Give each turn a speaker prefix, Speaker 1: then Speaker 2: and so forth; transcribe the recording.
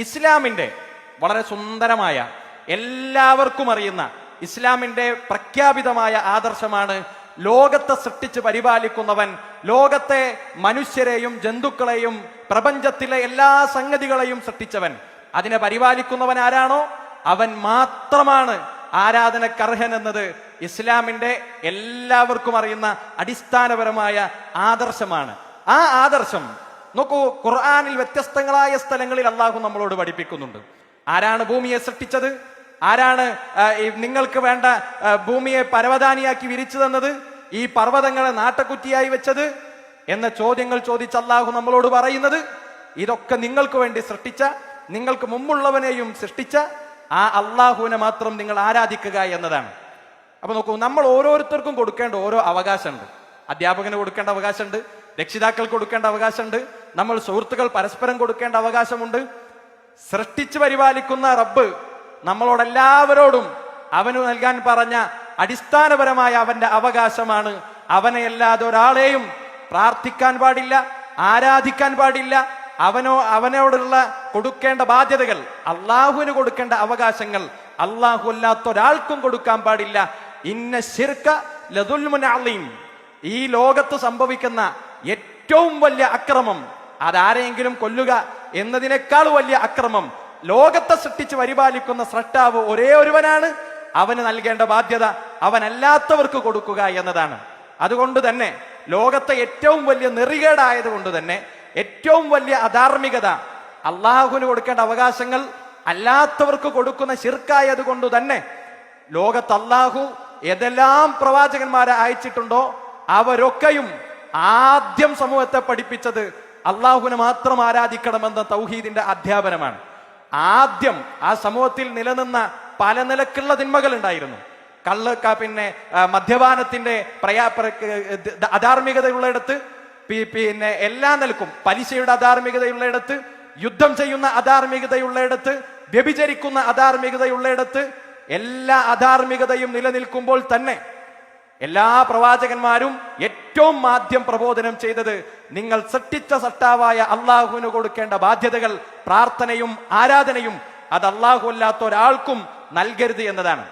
Speaker 1: ഇസ്ലാമിന്റെ വളരെ സുന്ദരമായ എല്ലാവർക്കും അറിയുന്ന ഇസ്ലാമിന്റെ പ്രഖ്യാപിതമായ ആദർശമാണ് ലോകത്തെ സൃഷ്ടിച്ച് പരിപാലിക്കുന്നവൻ, ലോകത്തെ മനുഷ്യരെയും ജന്തുക്കളെയും പ്രപഞ്ചത്തിലെ എല്ലാ സംഗതികളെയും സൃഷ്ടിച്ചവൻ, അതിനെ പരിപാലിക്കുന്നവൻ ആരാണോ അവൻ മാത്രമാണ് ആരാധനക്കർഹൻ എന്നത് ഇസ്ലാമിന്റെ എല്ലാവർക്കും അറിയുന്ന അടിസ്ഥാനപരമായ ആദർശമാണ്. ആ ആദർശം നോക്കൂ, ഖുർആനിൽ വ്യത്യസ്തങ്ങളായ സ്ഥലങ്ങളിൽ അള്ളാഹു നമ്മളോട് പഠിപ്പിക്കുന്നുണ്ട്. ആരാണ് ഭൂമിയെ സൃഷ്ടിച്ചത്? ആരാണ് നിങ്ങൾക്ക് വേണ്ട ഭൂമിയെ പരവതാനിയാക്കി വിരിച്ചു തന്നത്? ഈ പർവ്വതങ്ങളെ നാട്ടക്കുറ്റിയായി വെച്ചത് എന്ന ചോദ്യങ്ങൾ ചോദിച്ച് അള്ളാഹു നമ്മളോട് പറയുന്നത് ഇതൊക്കെ നിങ്ങൾക്ക് വേണ്ടി സൃഷ്ടിച്ച, നിങ്ങൾക്ക് മുമ്പുള്ളവനെയും സൃഷ്ടിച്ച ആ അള്ളാഹുവിനെ മാത്രം നിങ്ങൾ ആരാധിക്കുക എന്നതാണ്. അപ്പൊ നോക്കൂ, നമ്മൾ ഓരോരുത്തർക്കും കൊടുക്കേണ്ട ഓരോ അവകാശമുണ്ട്. അധ്യാപകന് കൊടുക്കേണ്ട അവകാശമുണ്ട്, രക്ഷിതാക്കൾക്ക് കൊടുക്കേണ്ട അവകാശമുണ്ട്, നമ്മൾ സുഹൃത്തുക്കൾ പരസ്പരം കൊടുക്കേണ്ട അവകാശമുണ്ട്. സൃഷ്ടിച്ചു പരിപാലിക്കുന്ന റബ്ബ് നമ്മളോടെല്ലാവരോടും അവന് നൽകാൻ പറഞ്ഞ അടിസ്ഥാനപരമായ അവന്റെ അവകാശമാണ്. അവനെ അല്ലാതെ ഒരാളെയും പ്രാർത്ഥിക്കാൻ പാടില്ല, ആരാധിക്കാൻ പാടില്ല. അവനോടുള്ള കൊടുക്കേണ്ട ബാധ്യതകൾ, അള്ളാഹുവിന് കൊടുക്കേണ്ട അവകാശങ്ങൾ അള്ളാഹു അല്ലാത്ത ഒരാൾക്കും കൊടുക്കാൻ പാടില്ല. ഇന്ന ശിർക ലദുൽമുൻ അളീം. ഈ ലോകത്ത് സംഭവിക്കുന്ന ഏറ്റവും വലിയ അക്രമം, അതാരെങ്കിലും കൊല്ലുക എന്നതിനേക്കാൾ വലിയ അക്രമം ലോകത്തെ സൃഷ്ടിച്ച് പരിപാലിക്കുന്ന സ്രഷ്ടാവ് ഒരേ ഒരുവനാണ്. അവന് നൽകേണ്ട ബാധ്യത അവനല്ലാത്തവർക്ക് കൊടുക്കുക എന്നതാണ്. അതുകൊണ്ട് തന്നെ ലോകത്തെ ഏറ്റവും വലിയ നെറികേടായത് കൊണ്ട് തന്നെ, ഏറ്റവും വലിയ അധാർമികത, അള്ളാഹുവിന് കൊടുക്കേണ്ട അവകാശങ്ങൾ അല്ലാത്തവർക്ക് കൊടുക്കുന്ന ശിർക്കായത് കൊണ്ട് തന്നെ ലോകത്ത് അള്ളാഹു ഏതെല്ലാം പ്രവാചകന്മാരെ അയച്ചിട്ടുണ്ടോ അവരൊക്കെയും ആദ്യം സമൂഹത്തെ പഠിപ്പിച്ചത് അള്ളാഹുവിനെ മാത്രം ആരാധിക്കണമെന്ന തൗഹീദിന്റെ അധ്യാപനമാണ്. ആദ്യം ആ സമൂഹത്തിൽ നിലനിന്ന പല നിലക്കുള്ള തിന്മകൾ ഉണ്ടായിരുന്നു. പിന്നെ മദ്യപാനത്തിന്റെ അധാർമികതയുള്ളയിടത്ത്, പിന്നെ എല്ലാ നിലക്കും പലിശയുടെ അധാർമികതയുള്ളയിടത്ത്, യുദ്ധം ചെയ്യുന്ന അധാർമികതയുള്ളയിടത്ത്, വ്യഭിചരിക്കുന്ന അധാർമികതയുള്ളയിടത്ത്, എല്ലാ അധാർമികതയും നിലനിൽക്കുമ്പോൾ തന്നെ എല്ലാ പ്രവാചകന്മാരും ഏറ്റവും ആദ്യം പ്രബോധനം ചെയ്തത് നിങ്ങൾ സൃഷ്ടിച്ച സൃഷ്ടാവായ അള്ളാഹുവിന് കൊടുക്കേണ്ട ബാധ്യതകൾ, പ്രാർത്ഥനയും ആരാധനയും അത് അള്ളാഹു അല്ലാത്ത ഒരാൾക്കും നൽകരുത് എന്നതാണ്.